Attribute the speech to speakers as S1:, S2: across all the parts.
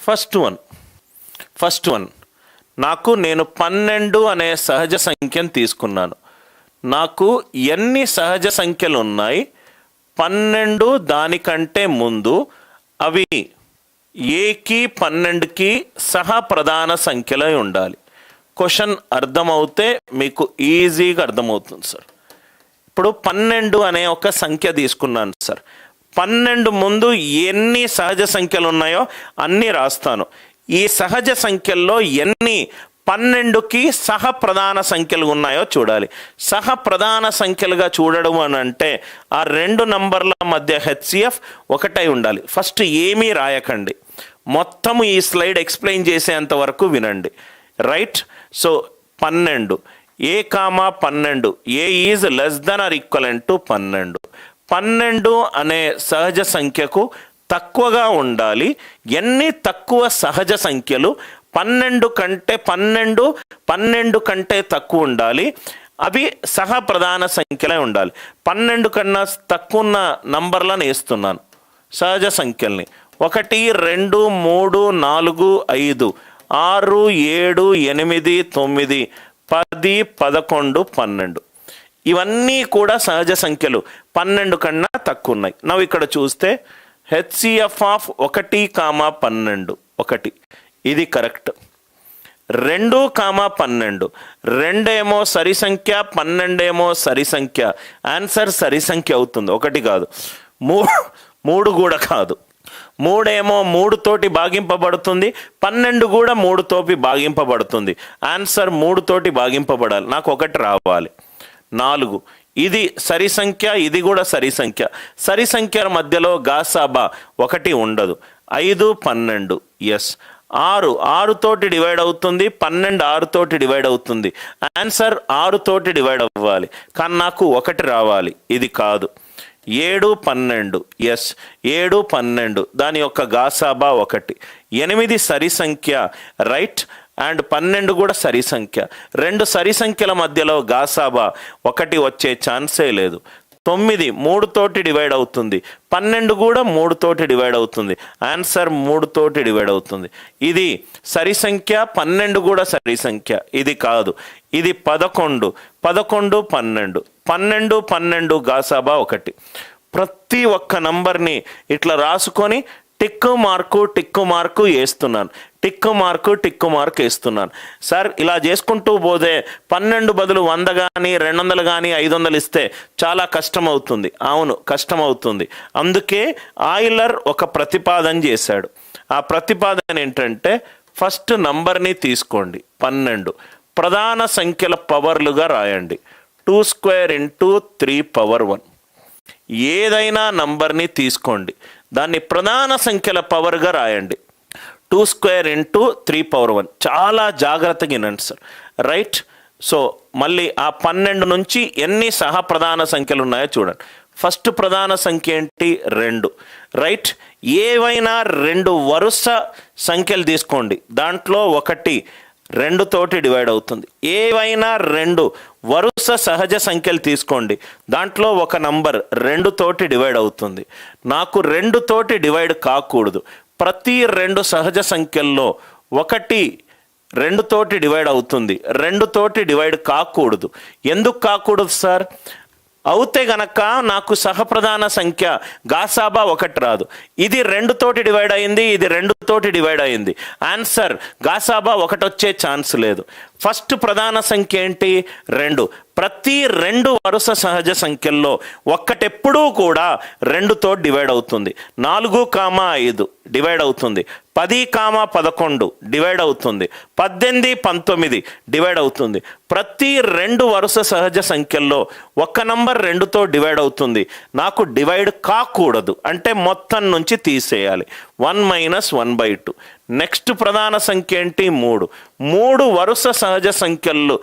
S1: First one నేను 12 అనే సహజ సంఖ్యను తీసుకున్నాను. నాకు ఎన్ని సహజ సంఖ్యలు ఉన్నాయి? 12 దానికంటే ముందు అవి ఏకి 12కి సహా ప్రధాన సంఖ్యలై ఉండాలి. క్వశ్చన్ అర్థమవుతే మీకు ఈజీగా అర్థమవుతుంది సార్. ఇప్పుడు 12 అనే ఒక సంఖ్య తీసుకున్నాను సార్. 12 ముందు ఎన్ని సహజ సంఖ్యలు ఉన్నాయో అన్నీ రాస్తాను. ఈ సహజ సంఖ్యల్లో ఎన్ని 12కి సహ ప్రధాన సంఖ్యలు ఉన్నాయో చూడాలి. సహ ప్రధాన సంఖ్యలుగా చూడడం అని అంటే ఆ రెండు నంబర్ల మధ్య హెచ్సిఎఫ్ ఒకటై ఉండాలి. ఫస్ట్ ఏమీ రాయకండి, మొత్తం ఈ స్లైడ్ ఎక్స్ప్లెయిన్ చేసేంత వరకు వినండి. Right? So 12 A comma 12 A is less than or equivalent to 12. 12 అనే సహజ సంఖ్యకు తక్కువగా ఉండాలి. ఎన్ని తక్కువ సహజ సంఖ్యలు 12 కంటే తక్కువ ఉండాలి. అవి సహ ప్రధాన సంఖ్యలే ఉండాలి. 12 కన్నా తక్కువ ఉన్న నంబర్లను వేస్తున్నాను సహజ సంఖ్యల్ని. 1 2 3 4 5 6 7 8 9 10 11 12 ఇవన్నీ కూడా సహజ సంఖ్యలు 12 కన్నా తక్కువ ఉన్నాయి. నవ్వు ఇక్కడ చూస్తే హెచ్సిఎఫ్ ఆఫ్ 1, 12 1 ఇది కరెక్ట్. 2, 12 2 ఏమో సరి సంఖ్య, 12 ఏమో సరి సంఖ్య. ఆన్సర్ సరి సంఖ్య అవుతుంది, 1 కాదు. 3 కూడా కాదు. 3 ఏమో 3 తోటి భాగింపబడుతుంది, 12 కూడా 3 తోటి భాగింపబడుతుంది. ఆన్సర్ 3 తోటి భాగింపబడాలి, నాకు 1 రావాలి. 4 ఇది సరి సంఖ్య, ఇది కూడా సరి సంఖ్య. సరి సంఖ్యల మధ్యలో గాసాబా 1 ఉండదు. 5 12 ఎస్. 6 తోటి డివైడ్ అవుతుంది, 12 6 తోటి డివైడ్ అవుతుంది. ఆన్సర్ 6 తోటి డివైడ్ అవ్వాలి, కానీ నాకు 1 రావాలి, ఇది కాదు. 7 12 ఎస్. 7 12 దాని యొక్క గాసాబా 1. 8 సరి సంఖ్య, రైట్, అండ్ 12 కూడా సరి సంఖ్య. 2 సరి సంఖ్యల మధ్యలో గాసాబా 1 వచ్చే ఛాన్సే లేదు. 9 3 తోటి డివైడ్ అవుతుంది, 12 కూడా 3 తోటి డివైడ్ అవుతుంది. ఆన్సర్ 3 తోటి డివైడ్ అవుతుంది. ఇది సరి సంఖ్య, 12 కూడా సరి సంఖ్య, ఇది కాదు. ఇది 11 12 12 12 గాసాబా 1. ప్రతి ఒక్క నంబర్ని ఇట్లా రాసుకొని టిక్కు మార్కు వేస్తున్నాను. టిక్కు మార్క్ వేస్తున్నాను. సార్ ఇలా చేసుకుంటూ పోతే 12 బదులు 100 కానీ 200 కానీ 500 ఇస్తే చాలా కష్టం అవుతుంది. అవును, కష్టం అవుతుంది. అందుకే ఆయిలర్ ఒక ప్రతిపాదన చేశాడు. ఆ ప్రతిపాదన ఏంటంటే ఫస్ట్ నంబర్ని తీసుకోండి 12, ప్రధాన సంఖ్యల పవర్లుగా రాయండి. 2² ఇంటూ 3 పవర్ 1. ఏదైనా నంబర్ని తీసుకోండి, దాన్ని ప్రధాన సంఖ్యల పవర్గా రాయండి. 2² ఇంటూ 3 పవర్ 1. చాలా జాగ్రత్తగా వినండి సార్. రైట్? సో మళ్ళీ ఆ 12 నుంచి ఎన్ని సహ ప్రధాన సంఖ్యలు ఉన్నాయో చూడండి. ఫస్ట్ ప్రధాన సంఖ్య ఏంటి? 2. రైట్? ఏవైనా 2 వరుస సంఖ్యలు తీసుకోండి, దాంట్లో 1 2 తోటి డివైడ్ అవుతుంది. ఏవైనా 2 వరుస సహజ సంఖ్యలు తీసుకోండి, దాంట్లో ఒక నంబర్ 2 తోటి డివైడ్ అవుతుంది. నాకు 2 తోటి డివైడ్ కాకూడదు. ప్రతి 2 సహజ సంఖ్యల్లో 1 2 తోటి డివైడ్ అవుతుంది, 2 తోటి డివైడ్ కాకూడదు. ఎందుకు కాకూడదు సార్? అవుతే గనక నాకు సహప్రధాన సంఖ్య గాసాబా 1 రాదు. ఇది 2 తోటి డివైడ్ అయింది, ఇది 2 తోటి డివైడ్ అయింది. ఆన్సర్ గాసాబా 1 వచ్చే ఛాన్స్ లేదు. ఫస్ట్ ప్రధాన సంఖ్య ఏంటి? 2. ప్రతి 2 వరుస సహజ సంఖ్యల్లో 1 ఎప్పుడూ కూడా 2 తోటి డివైడ్ అవుతుంది. 4, 5 డివైడ్ అవుతుంది. 10, 11 డివైడ్ అవుతుంది. 18, 19 డివైడ్ అవుతుంది. ప్రతి 2 వరుస సహజ సంఖ్యల్లో ఒక నంబర్ 2తో డివైడ్ అవుతుంది. నాకు డివైడ్ కాకూడదు అంటే మొత్తం నుంచి తీసేయాలి. 1 - 1/2. నెక్స్ట్ ప్రధాన సంఖ్య ఏంటి? 3. 3 వరుస సహజ సంఖ్యలు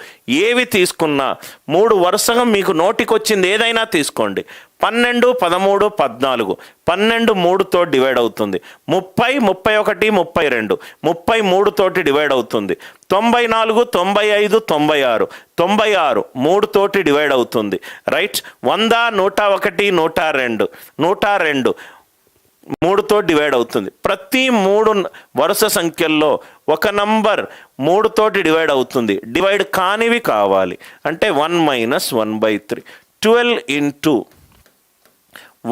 S1: ఏవి తీసుకున్నా 3 వరుసగా మీకు నోటికొచ్చింది ఏదైనా తీసుకోండి. 12, 13, 14. 12 3తో డివైడ్ అవుతుంది. 30, 31, 32. 33 తోటి డివైడ్ అవుతుంది. 94, 95, 96. 96 3 తోటి డివైడ్ అవుతుంది. రైట్? 100, 101, 102. 102 3తో డివైడ్ అవుతుంది. ప్రతి 3 వరుస సంఖ్యల్లో ఒక నంబర్ 3తోటి డివైడ్ అవుతుంది. డివైడ్ కానివి కావాలి అంటే 1 మైనస్ 1/3. 12 into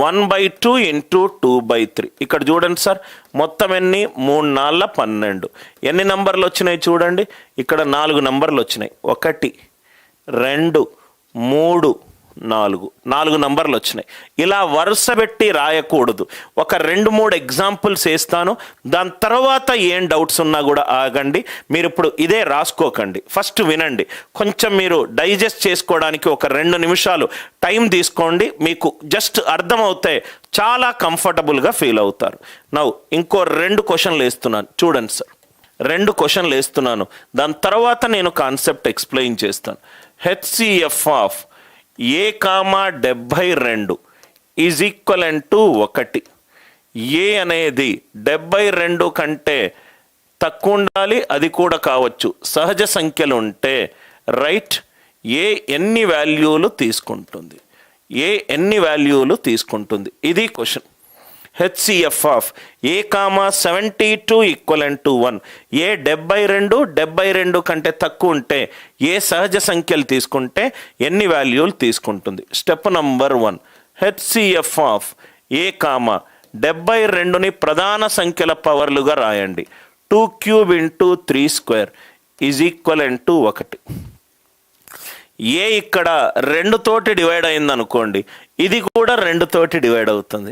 S1: 1/2 into 2/3. ఇక్కడ చూడండి సార్, మొత్తం ఎన్ని? 3 4 12. ఎన్ని నంబర్లు వచ్చినాయి చూడండి, ఇక్కడ 4 నంబర్లు వచ్చినాయి. 1 2 3 4 నంబర్లు వచ్చినాయి. ఇలా వరుస పెట్టి రాయకూడదు. ఒక 2-3 ఎగ్జాంపుల్స్ వేస్తాను, దాని తర్వాత ఏం డౌట్స్ ఉన్నా కూడా ఆగండి. మీరు ఇప్పుడు ఇదే రాసుకోకండి, ఫస్ట్ వినండి. కొంచెం మీరు డైజెస్ట్ చేసుకోవడానికి ఒక 2 నిమిషాలు టైం తీసుకోండి. మీకు జస్ట్ అర్థమవుతాయి, చాలా కంఫర్టబుల్గా ఫీల్ అవుతారు. ఇంకో 2 క్వశ్చన్లు వేస్తున్నాను చూడండి సార్. 2 క్వశ్చన్లు వేస్తున్నాను, దాని తర్వాత నేను కాన్సెప్ట్ ఎక్స్ప్లెయిన్ చేస్తాను. HCF of A, 72 is equivalent to 1. ఏ అనేది 72 కంటే తక్కువ ఉండాలి, అది కూడా కావచ్చు. సహజ సంఖ్యలు ఉంటే రైట్, ఏ ఎన్ని వాల్యూలు తీసుకుంటుంది? ఏ ఎన్ని వాల్యూలు తీసుకుంటుంది? ఇది question. HCF of A, 72 equivalent to 1. ఏ 72 కంటే తక్కువ ఉంటే ఏ సహజ సంఖ్యలు తీసుకుంటే ఎన్ని వాల్యూలు తీసుకుంటుంది? Step number 1, HCF of A, 72ని ప్రధాన సంఖ్యల పవర్లుగా రాయండి. 2³ ఇంటూ 3² ఈజ్ ఈక్వలెంట్ టు 1. ఏ ఇక్కడ 2తోటి డివైడ్ అయింది అనుకోండి, ఇది కూడా 2తోటి డివైడ్ అవుతుంది.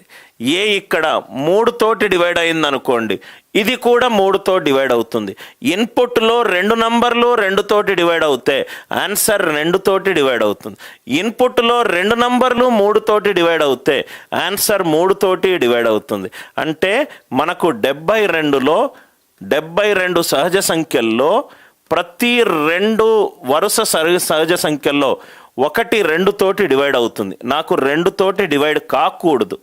S1: ఏ ఇక్కడ 3తోటి డివైడ్ అయింది అనుకోండి, ఇది కూడా 3తో డివైడ్ అవుతుంది. ఇన్పుట్లో 2 నంబర్లు 2తోటి డివైడ్ అవుతే ఆన్సర్ 2తోటి డివైడ్ అవుతుంది. ఇన్పుట్లో 2 నంబర్లు 3తోటి డివైడ్ అవుతే ఆన్సర్ 3తోటి డివైడ్ అవుతుంది. అంటే మనకు 72 సహజ సంఖ్యల్లో ప్రతి 2 వరుస సహజ సంఖ్యల్లో 1 2తోటి డివైడ్ అవుతుంది. నాకు 2తోటి డివైడ్ కాకూడదు,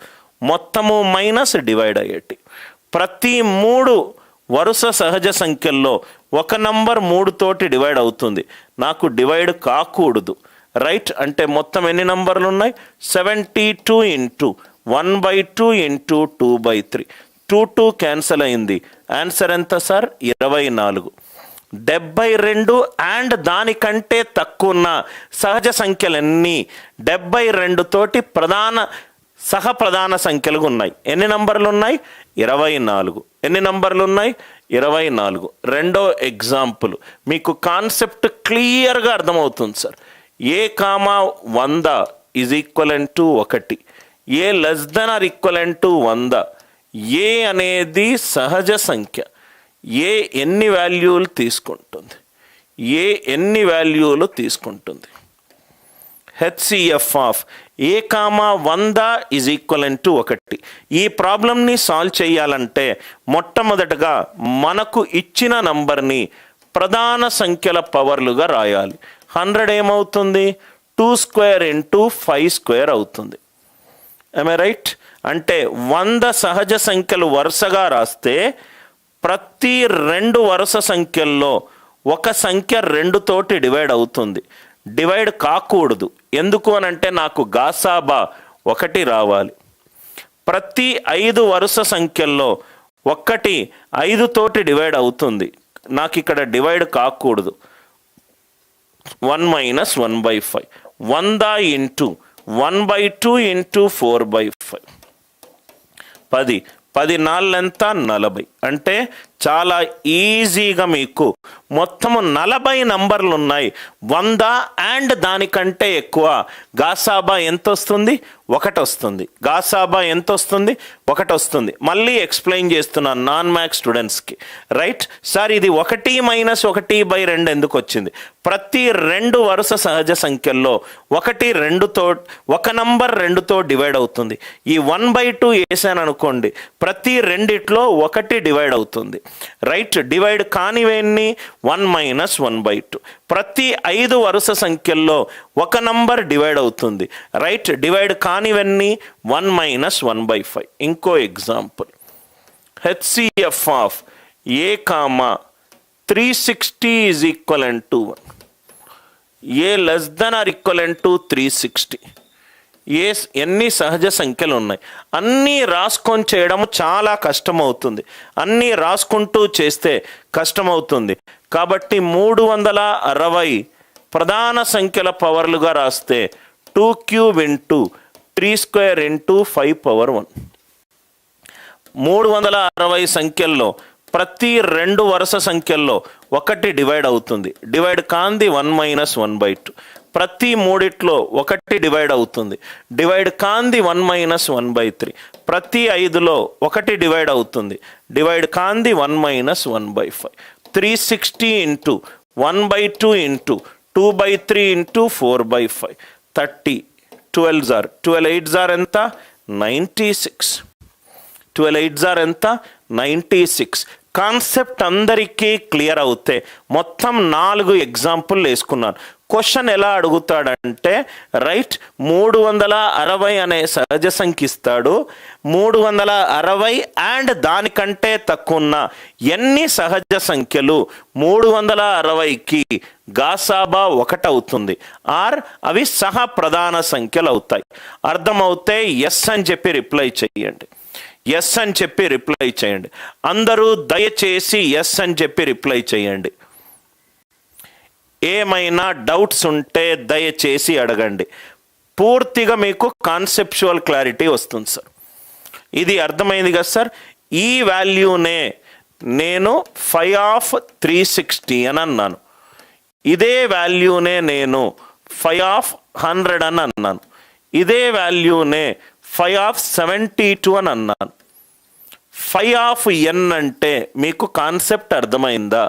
S1: మొత్తము మైనస్ డివైడ్ అయ్యేటి. ప్రతి 3 వరుస సహజ సంఖ్యల్లో ఒక నంబర్ 3తోటి డివైడ్ అవుతుంది, నాకు డివైడ్ కాకూడదు. రైట్, అంటే మొత్తం ఎన్ని నంబర్లు ఉన్నాయి? 72 ఇంటూ 1/2 ఇంటూ 2/3. 2 క్యాన్సల్ అయింది. ఆన్సర్ ఎంత సార్? 24. 72 అండ్ దానికంటే తక్కువ ఉన్న సహజ సంఖ్యలన్నీ 72తోటి ప్రధాన సంఖ్యలు ఉన్నాయి. ఎన్ని నంబర్లు ఉన్నాయి? 24. ఎన్ని నంబర్లు ఉన్నాయి? 24. రెండో ఎగ్జాంపుల్, మీకు కాన్సెప్ట్ క్లియర్గా అర్థమవుతుంది sir. A, 100 is equivalent to 1. A less than or equivalent to 100. ఏ అనేది సహజ సంఖ్య. ఏ ఎన్ని వాల్యూలు తీసుకుంటుంది? ఏ ఎన్ని వాల్యూలు తీసుకుంటుంది? HCF of A, 100 is equivalent to 1. ఈ ప్రాబ్లంని సాల్వ్ చేయాలంటే మొట్టమొదటగా మనకు ఇచ్చిన నంబర్ని ప్రధాన సంఖ్యల పవర్లుగా రాయాలి. 100 ఏమవుతుంది? 2² ఇంటూ 5² అవుతుంది. am I right? అంటే 100 సహజ సంఖ్యలు వరుసగా రాస్తే ప్రతి 2 వరుస సంఖ్యల్లో ఒక సంఖ్య 2తోటి డివైడ్ అవుతుంది. డివైడ్ కాకూడదు. ఎందుకు అనంటే నాకు గాసాబా 1 రావాలి. ప్రతి 5 వరుస సంఖ్యల్లో 1 5తోటి డివైడ్ అవుతుంది, నాకు ఇక్కడ డివైడ్ కాకూడదు. 1 మైనస్ 1/5. 100 into 1/2 into 4/5. 10. 10 4 ఎంత? 40. అంటే చాలా ఈజీగా మీకు మొత్తము 40 నంబర్లు ఉన్నాయి. 100 అండ్ దానికంటే ఎక్కువ గాసాబా ఎంత వస్తుంది? 1 వస్తుంది. గాసాబా ఎంత వస్తుంది? 1 వస్తుంది. మళ్ళీ ఎక్స్ప్లెయిన్ చేస్తున్నాను నాన్ మ్యాథ్స్ స్టూడెంట్స్కి. రైట్ సార్, ఇది 1 మైనస్ 1/2 ఎందుకు వచ్చింది? ప్రతి 2 వరుస సహజ సంఖ్యల్లో 1 2తో ఒక నంబర్ 2తో డివైడ్ అవుతుంది. ఈ 1/2 వేసాను అనుకోండి, ప్రతి 2 1 డివైడ్ అవుతుంది. రైట్, డివైడ్ కానివన్నీ 1 మైనస్ 1/2. ప్రతి 5 వరుస సంఖ్యల్లో ఒక నంబర్ డివైడ్ అవుతుంది. రైట్, డివైడ్ కానివన్నీ 1 మైనస్ 1/5. ఇంకో example, HCF of A, 360 is equivalent to 1. A less than or equivalent to 360. ఎన్ని సహజ సంఖ్యలు ఉన్నాయి, అన్నీ రాసుకొని చేయడం చాలా కష్టమవుతుంది. అన్నీ రాసుకుంటూ చేస్తే కష్టమవుతుంది. కాబట్టి 360 ప్రధాన సంఖ్యల పవర్లుగా రాస్తే 2³ ఇంటూ 3² ఇంటూ 5 పవర్ 1. 360 సంఖ్యల్లో ప్రతి 2 వరుస సంఖ్యల్లో 1 డివైడ్ అవుతుంది. డివైడ్ కాంది 1 - 1/2. ప్రతి 3 1 డివైడ్ అవుతుంది. డివైడ్ కాంది 1 - 1/3. ప్రతి 5లో 1 డివైడ్ అవుతుంది. డివైడ్ కాంది 1 - 1/5. 360 ఇంటూ 1/2 ఇంటూ 2/3 ఇంటూ 4/5 30. 12 జార్ 12 8 జార్ ఎంత? 96. 12 8 జార్ ఎంత? 96. కాన్సెప్ట్ అందరికీ క్లియర్ అవుతే మొత్తం 4 ఎగ్జాంపుల్ వేసుకున్నాను. క్వశ్చన్ ఎలా అడుగుతాడంటే రైట్ 360 అనే సహజ సంఖ్య ఇస్తాడు. 360 అండ్ దానికంటే తక్కువ ఉన్న ఎన్ని సహజ సంఖ్యలు 360కి గాసాబా 1 అవుతుంది, ఆర్ అవి సహ ప్రధాన సంఖ్యలు అవుతాయి. అర్థమవుతే ఎస్ అని చెప్పి రిప్లై చేయండి. ఎస్ అని చెప్పి రిప్లై చేయండి. అందరూ దయచేసి ఎస్ అని చెప్పి రిప్లై చేయండి. ఏమైనా డౌట్స్ ఉంటే దయచేసి అడగండి. పూర్తిగా మీకు కాన్సెప్చువల్ క్లారిటీ వస్తుంది సార్. ఇది అర్థమైంది కదా సార్? ఈ వాల్యూనే నేను 5/360 అని అన్నాను. ఇదే వాల్యూనే నేను 5/100 అని అన్నాను. ఇదే వాల్యూనే 5/72 అని అన్నాను. 5/n అంటే మీకు కాన్సెప్ట్ అర్థమైందా?